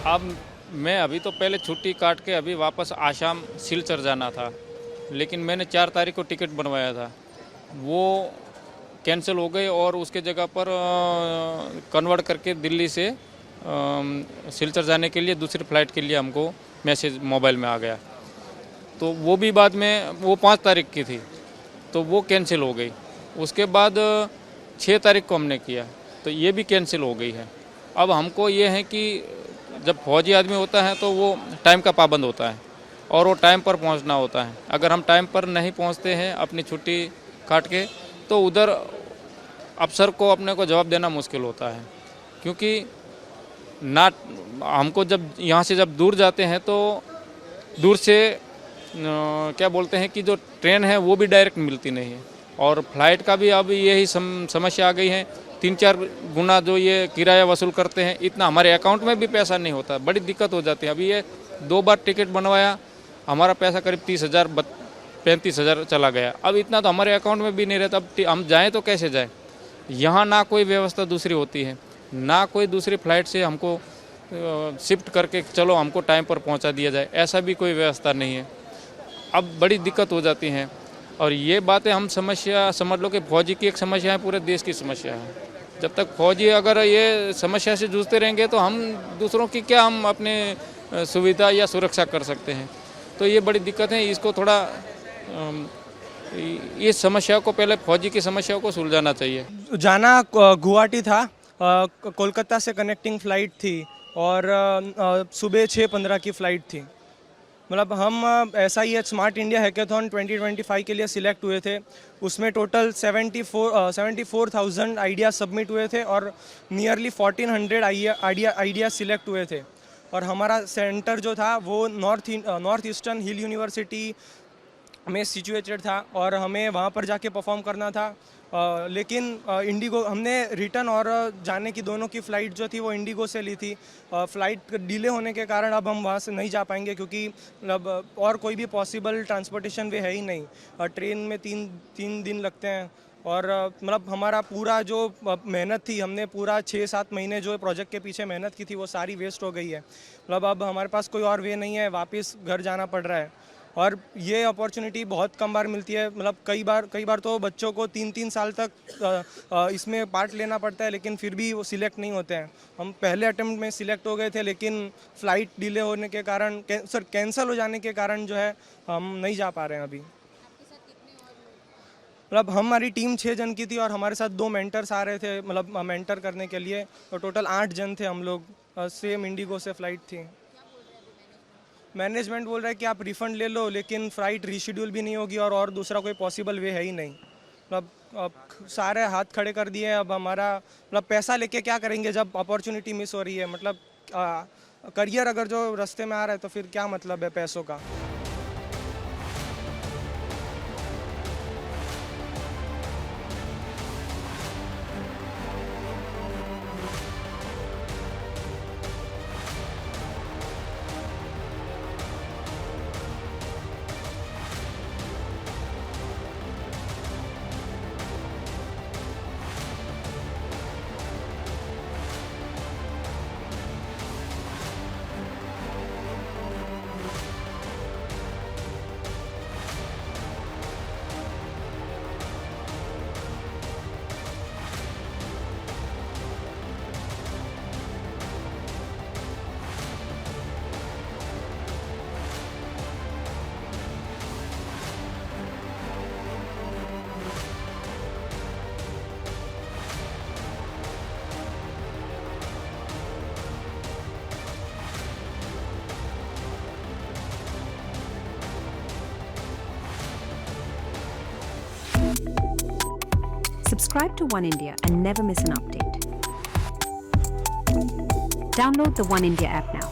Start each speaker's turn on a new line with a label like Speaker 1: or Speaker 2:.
Speaker 1: अब मैं अभी तो पहले छुट्टी काट के अभी वापस आसाम सिलचर जाना था, लेकिन मैंने 4 तारीख को टिकट बनवाया था, वो कैंसिल हो गई और उसके जगह पर कन्वर्ट करके दिल्ली से सिलचर जाने के लिए दूसरी फ़्लाइट के लिए हमको मैसेज मोबाइल में आ गया। तो वो भी बाद में वो 5 तारीख की थी, तो वो कैंसिल हो गई। उसके बाद 6 तारीख को हमने किया, तो ये भी कैंसिल हो गई है। अब हमको ये है कि जब फौजी आदमी होता है तो वो टाइम का पाबंद होता है और वो टाइम पर पहुंचना होता है। अगर हम टाइम पर नहीं पहुंचते हैं अपनी छुट्टी काट के, तो उधर अफसर को अपने को जवाब देना मुश्किल होता है, क्योंकि ना हमको जब यहाँ से जब दूर जाते हैं तो दूर से क्या बोलते हैं कि जो ट्रेन है वो भी डायरेक्ट मिलती नहीं है, और फ्लाइट का भी अब यही समस्या आ गई है। 3-4 गुना जो ये किराया वसूल करते हैं, इतना हमारे अकाउंट में भी पैसा नहीं होता, बड़ी दिक्कत हो जाती है। अभी ये 2 बार टिकट बनवाया, हमारा पैसा करीब 30,000 35,000 चला गया। अब इतना तो हमारे अकाउंट में भी नहीं रहता। अब हम जाएँ तो कैसे जाएँ? यहाँ ना कोई व्यवस्था दूसरी होती है, ना कोई दूसरी फ़्लाइट से हमको शिफ्ट करके चलो हमको टाइम पर पहुँचा दिया जाए, ऐसा भी कोई व्यवस्था नहीं है। अब बड़ी दिक्कत हो जाती हैं, और ये बातें हम समस्या समझ लो कि फौजी की एक समस्या है, पूरे देश की समस्या है। जब तक फौजी अगर ये समस्या से जूझते रहेंगे तो हम दूसरों की क्या हम अपने सुविधा या सुरक्षा कर सकते हैं। तो ये बड़ी दिक्कत है, इसको थोड़ा इस समस्या को पहले फौजी की समस्या को सुलझाना चाहिए।
Speaker 2: जाना गुवाहाटी था, कोलकाता से कनेक्टिंग फ़्लाइट थी और सुबह 6:15 की फ़्लाइट थी। मतलब हम SIH स्मार्ट इंडिया हैकेथॉन 2025 के लिए सिलेक्ट हुए थे। उसमें टोटल 74,000 आइडिया सबमिट हुए थे और नियरली 1400 आइडिया सिलेक्ट हुए थे। और हमारा सेंटर जो था वो नॉर्थ ईस्टर्न हिल यूनिवर्सिटी में सिचुएटेड था और हमें वहाँ पर जाके परफॉर्म करना था। लेकिन इंडिगो हमने रिटर्न और जाने की दोनों की फ़्लाइट जो थी वो इंडिगो से ली थी। फ़्लाइट डिले होने के कारण अब हम वहाँ से नहीं जा पाएंगे, क्योंकि मतलब और कोई भी पॉसिबल ट्रांसपोर्टेशन वे है ही नहीं। ट्रेन में तीन दिन लगते हैं और मतलब हमारा पूरा जो मेहनत थी, हमने पूरा 6-7 महीने जो प्रोजेक्ट के पीछे मेहनत की थी वो सारी वेस्ट हो गई है। मतलब अब हमारे पास कोई और वे नहीं है, वापस घर जाना पड़ रहा है। और ये अपॉर्चुनिटी बहुत कम बार मिलती है। मतलब कई बार तो बच्चों को 3-3 साल तक इसमें पार्ट लेना पड़ता है, लेकिन फिर भी वो सिलेक्ट नहीं होते हैं। हम पहले अटेम्प्ट में सिलेक्ट हो गए थे, लेकिन फ़्लाइट डिले होने के कारण कैंसिल हो जाने के कारण जो है हम नहीं जा पा रहे हैं अभी। मतलब हमारी टीम 6 जन की थी और हमारे साथ 2 मेंटर्स आ रहे थे, मतलब मेंटर करने के लिए। तो टोटल 8 जन थे हम लोग। सेम इंडिगो से फ़्लाइट थी। मैनेजमेंट बोल रहा है कि आप रिफ़ंड ले लो, लेकिन फ़्लाइट रीशेड्यूल भी नहीं होगी और दूसरा कोई पॉसिबल वे है ही नहीं। मतलब अब सारे हाथ खड़े कर दिए। अब हमारा मतलब पैसा लेके क्या करेंगे जब अपॉर्चुनिटी मिस हो रही है? मतलब करियर अगर जो रास्ते में आ रहा है तो फिर क्या मतलब है पैसों का?
Speaker 3: Subscribe to One India and never miss an update. Download the One India app now.